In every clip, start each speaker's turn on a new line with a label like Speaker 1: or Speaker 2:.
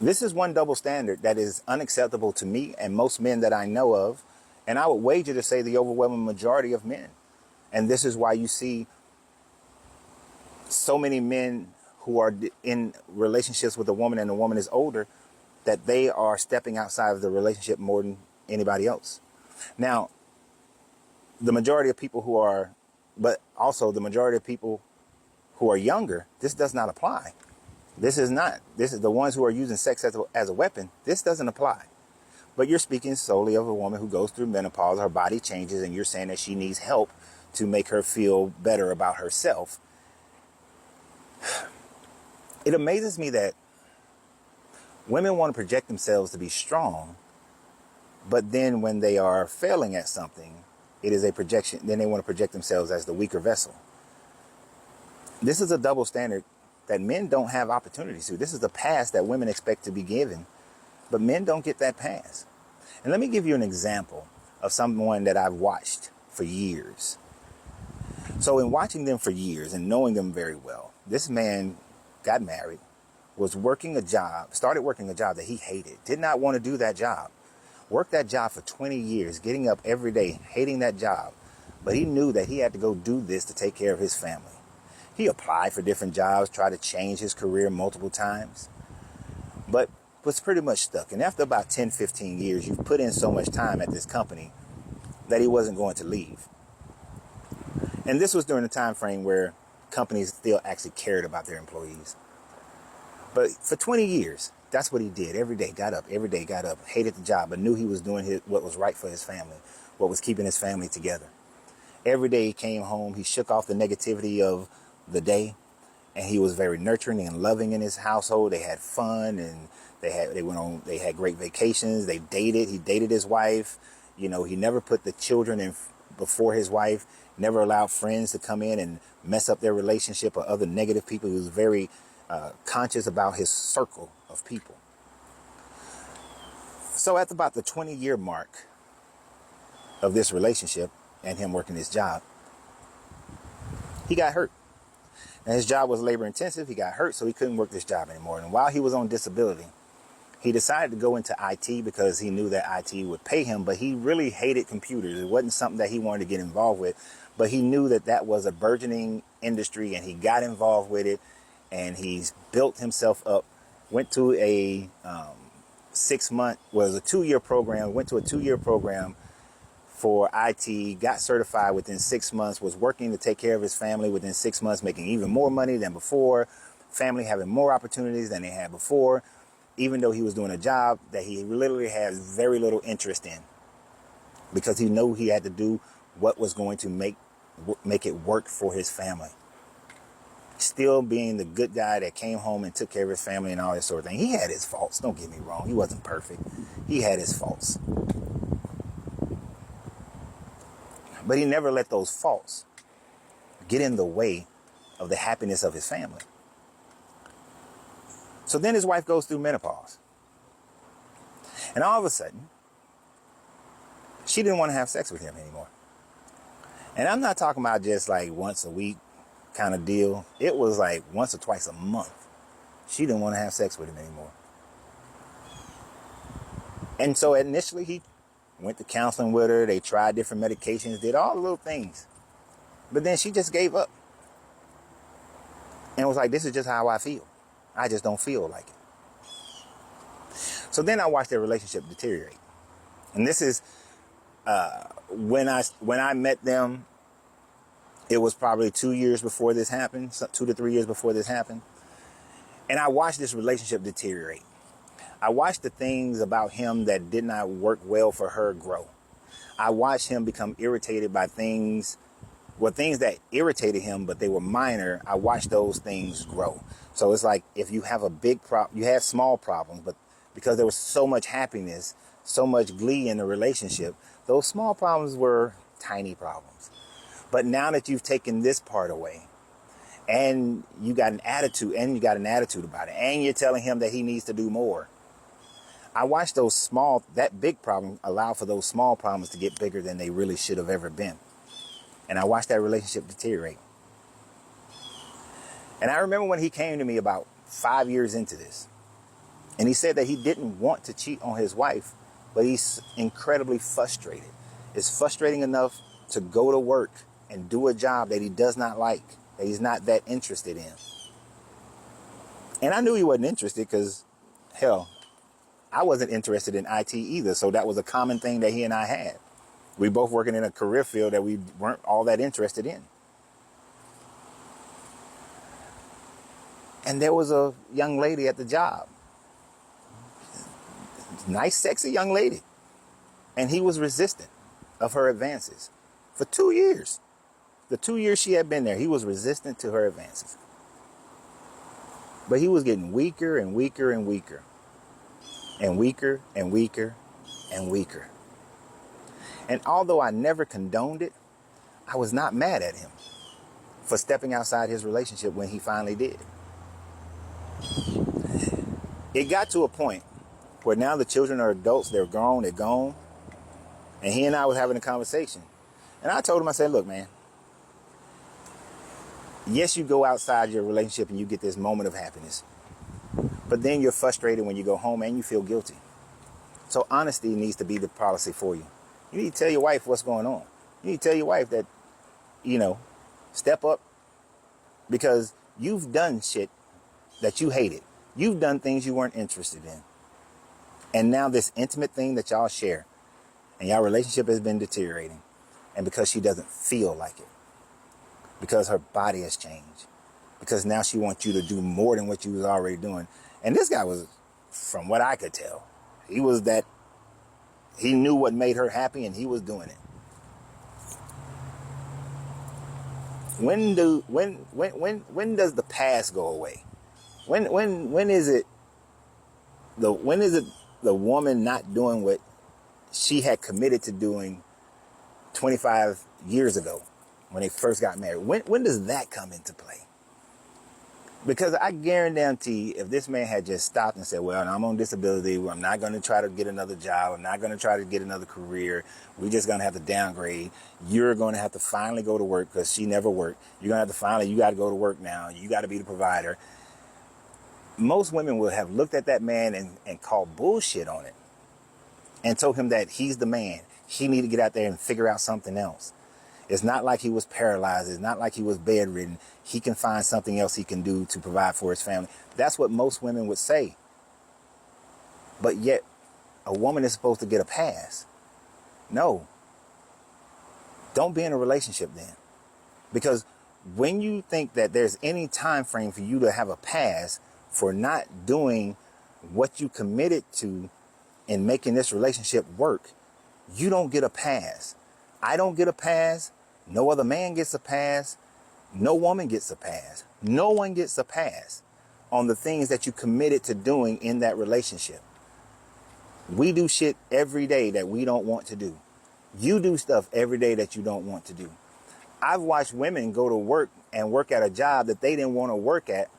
Speaker 1: This is one double standard that is unacceptable to me and most men that I know of. And I would wager to say the overwhelming majority of men. And this is why you see so many men who are in relationships with a woman and the woman is older, that they are stepping outside of the relationship more than anybody else. Now, the majority of people who are, but also the majority of people who are younger, this does not apply. This is the ones who are using sex as a weapon. This doesn't apply. But you're speaking solely of a woman who goes through menopause, her body changes, and you're saying that she needs help to make her feel better about herself. It amazes me that women want to project themselves to be strong, but then when they are failing at something, it is a projection. Then they want to project themselves as the weaker vessel. This is a double standard that men don't have opportunities to. This is the pass that women expect to be given, but men don't get that pass. And let me give you an example of someone that I've watched for years. So in watching them for years and knowing them very well, this man got married, was working a job, started working a job that he hated, did not want to do that job, worked that job for 20 years, getting up every day, hating that job. But he knew that he had to go do this to take care of his family. He applied for different jobs, tried to change his career multiple times, but was pretty much stuck. And after about 10, 15 years, you've put in so much time at this company that he wasn't going to leave. And this was during the time frame where companies still actually cared about their employees. But for 20 years, that's what he did. Every day, got up, hated the job, but knew he was doing what was right for his family, what was keeping his family together. Every day he came home, he shook off the negativity of the day, and he was very nurturing and loving in his household. They had fun, and they had great vacations. They dated. He dated his wife. You know, he never put the children in before his wife, never allowed friends to come in and mess up their relationship or other negative people. He was very conscious about his circle of people. So at about the 20-year mark of this relationship and him working his job, he got hurt. And his job was labor intensive. He got hurt, so he couldn't work this job anymore. And while he was on disability, he decided to go into IT because he knew that IT would pay him, but he really hated computers. It wasn't something that he wanted to get involved with, but he knew that that was a burgeoning industry, and he got involved with it, and he's built himself up. Went to a 2-year program, went to a 2-year program for IT, got certified within 6 months, was working to take care of his family within 6 months, making even more money than before, family having more opportunities than they had before, even though he was doing a job that he literally had very little interest in, because he knew he had to do what was going to make it work for his family. Still being the good guy that came home and took care of his family and all that sort of thing. He had his faults, don't get me wrong. He wasn't perfect. He had his faults. But he never let those faults get in the way of the happiness of his family. So then his wife goes through menopause. And all of a sudden, she didn't want to have sex with him anymore. And I'm not talking about just like once a week kind of deal. It was like once or twice a month. She didn't want to have sex with him anymore. And so initially he went to counseling with her. They tried different medications, did all the little things. But then she just gave up. And was like, this is just how I feel. I just don't feel like it. So then I watched their relationship deteriorate. And this is when I met them, it was probably 2 years before this happened, 2 to 3 years before this happened. And I watched this relationship deteriorate. I watched the things about him that did not work well for her grow. I watched him become irritated by things that irritated him, but they were minor. I watched those things grow. So it's like if you have a big problem, you have small problems, but because there was so much happiness, so much glee in the relationship, those small problems were tiny problems. But now that you've taken this part away, and you got an attitude about it, and you're telling him that he needs to do more, I watched that big problem allow for those small problems to get bigger than they really should have ever been. And I watched that relationship deteriorate. And I remember when he came to me about 5 years into this, And he said that he didn't want to cheat on his wife, but he's incredibly frustrated. It's frustrating enough to go to work and do a job that he does not like, that he's not that interested in. And I knew he wasn't interested because, hell, I wasn't interested in IT either. So that was a common thing that he and I had. We both working in a career field that we weren't all that interested in. And there was a young lady at the job. Nice, sexy young lady. And he was resistant of her advances for 2 years. The 2 years she had been there, he was resistant to her advances. But he was getting weaker and weaker and weaker. And weaker and weaker and weaker. And although I never condoned it, I was not mad at him for stepping outside his relationship when he finally did. It got to a point where now the children are adults, they're grown, they're gone. And he and I was having a conversation. And I told him, I said, look, man, yes, you go outside your relationship and you get this moment of happiness. But then you're frustrated when you go home and you feel guilty. So honesty needs to be the policy for you. You need to tell your wife what's going on. You need to tell your wife that, step up, because you've done shit that you hated. You've done things you weren't interested in. And now this intimate thing that y'all share and y'all relationship has been deteriorating. And because she doesn't feel like it. Because her body has changed. Because now she wants you to do more than what you was already doing. And this guy was, from what I could tell, he knew what made her happy and he was doing it. When does the past go away? When is it the woman not doing what she had committed to doing 25 years ago when they first got married? When does that come into play? Because I guarantee if this man had just stopped and said, well, I'm on disability, I'm not going to try to get another job, I'm not going to try to get another career, we're just going to have to downgrade, you're going to have to finally go to work because she never worked, you're going to have to finally, you got to go to work now, you got to be the provider. Most women would have looked at that man and called bullshit on it and told him that he's the man. He need to get out there and figure out something else. It's not like he was paralyzed. It's not like he was bedridden. He can find something else he can do to provide for his family. That's what most women would say. But yet, a woman is supposed to get a pass. No. Don't be in a relationship then. Because when you think that there's any time frame for you to have a pass for not doing what you committed to in making this relationship work, you don't get a pass. I don't get a pass. No other man gets a pass. No woman gets a pass. No one gets a pass on the things that you committed to doing in that relationship. We do shit every day that we don't want to do. You do stuff every day that you don't want to do. I've watched women go to work and work at a job that they didn't want to work at,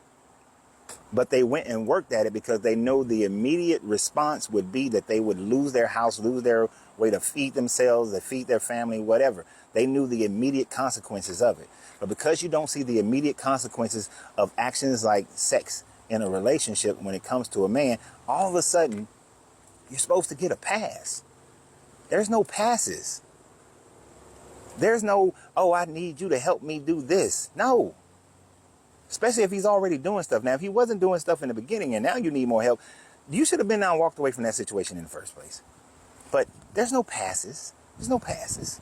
Speaker 1: but they went and worked at it because they know the immediate response would be that they would lose their house, lose their way to feed themselves, to feed their family, whatever. They knew the immediate consequences of it. But because you don't see the immediate consequences of actions like sex in a relationship when it comes to a man, all of a sudden, you're supposed to get a pass. There's no passes. There's no, oh, I need you to help me do this. No. Especially if he's already doing stuff. Now, if he wasn't doing stuff in the beginning and now you need more help, you should have been down and walked away from that situation in the first place. But there's no passes. There's no passes.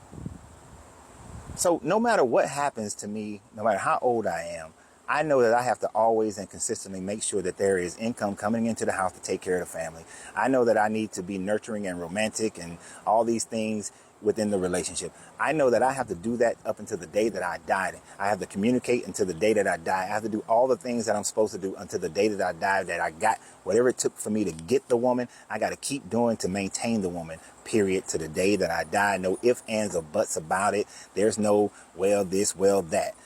Speaker 1: So no matter what happens to me, no matter how old I am, I know that I have to always and consistently make sure that there is income coming into the house to take care of the family. I know that I need to be nurturing and romantic and all these things within the relationship. I know that I have to do that up until the day that I die. I have to communicate until the day that I die. I have to do all the things that I'm supposed to do until the day that I die, that I got whatever it took for me to get the woman. I got to keep doing to maintain the woman, period, to the day that I die. No ifs, ands, or buts about it. There's no, well, this, well, that.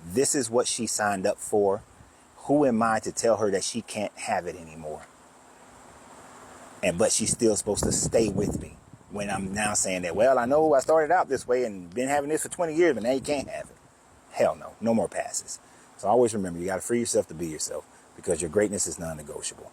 Speaker 1: This is what she signed up for. Who am I to tell her that she can't have it anymore? But she's still supposed to stay with me. When I'm now saying that, well, I know I started out this way and been having this for 20 years, but now you can't have it. Hell no, no more passes. So always remember, you got to free yourself to be yourself because your greatness is non-negotiable.